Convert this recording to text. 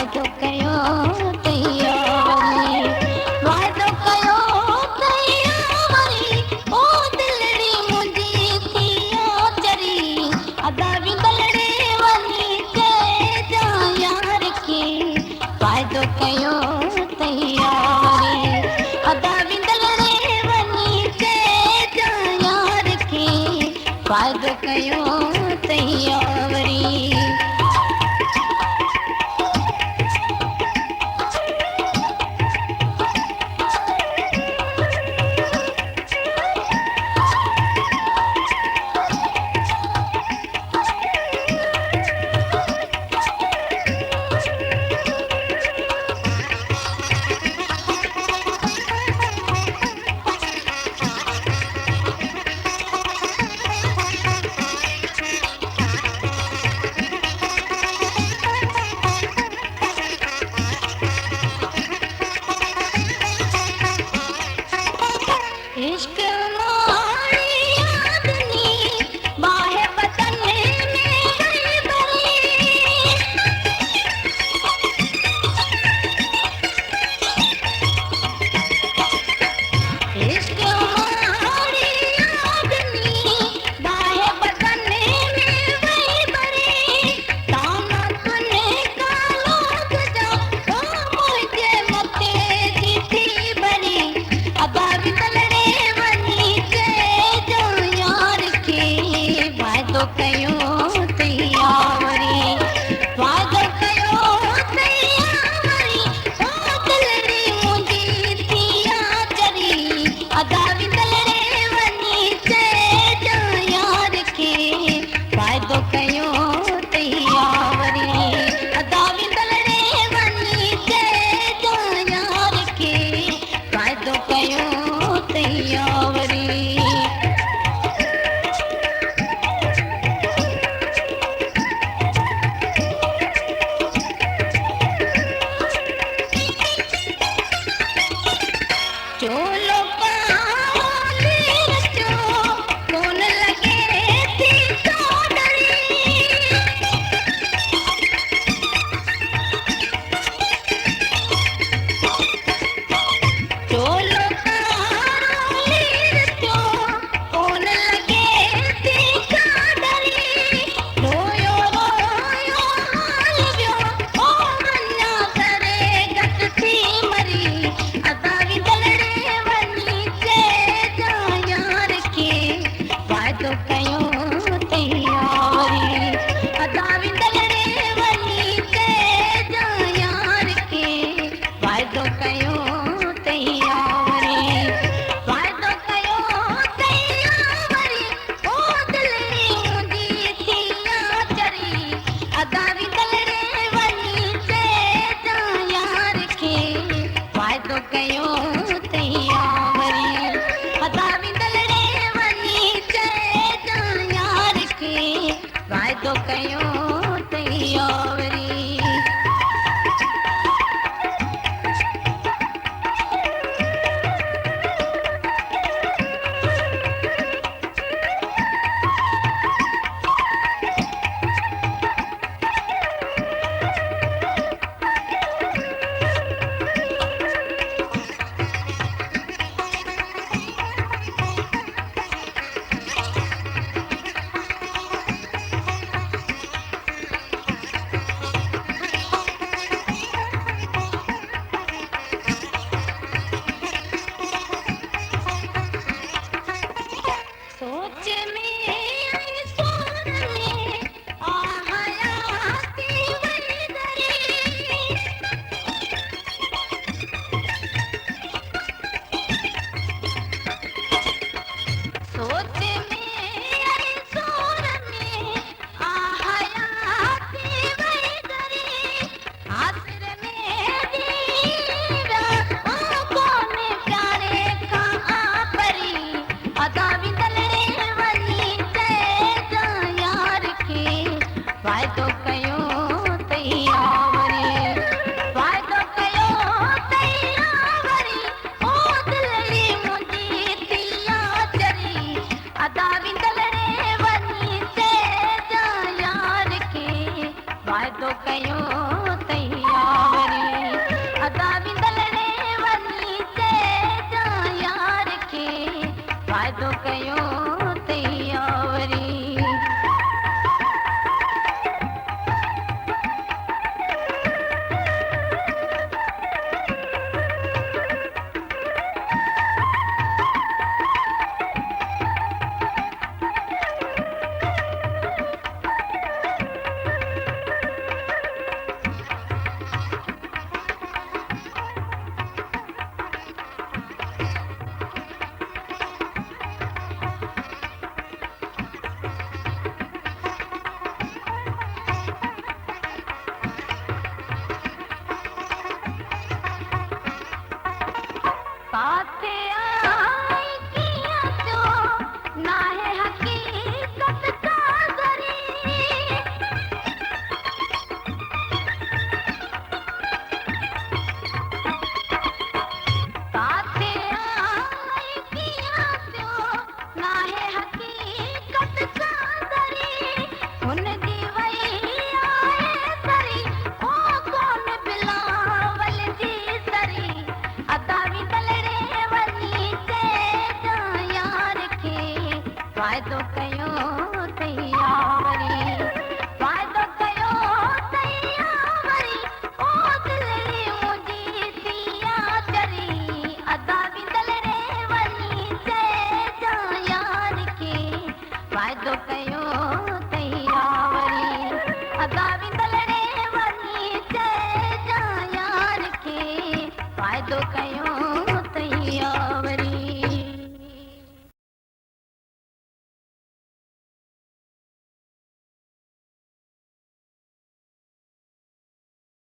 वाइदो कयो तैयारी, वाइदो कयो तैयारी, ओ दिलड़ी मुंहिंजी थिया चरी, अदा विंदलड़े वञी चइजां यार खे, वाइदो कयो तैयारी, अदा विंदलड़े वञी चइजां यार खे, वाइदो कयो तैयारी। कयो तैयारी अदा बिंदल रे वनी चेजा यार के वादो कयो तैयारी साथे आई किया जो ना है हकीकत का जरी साथे आई किया जो ना है हकीकत का जरी उन दी वई आए सरी ओ कौन बिलावल जी सरी अदा बिंदल रे वनी चेजा यार के वादो कयो तैयारी वादो कयो तैयारी ओ दिलड़ी मुंहिंजी सिया चरी अदा बिंदल रे वनी चेजा यार के वादो कयो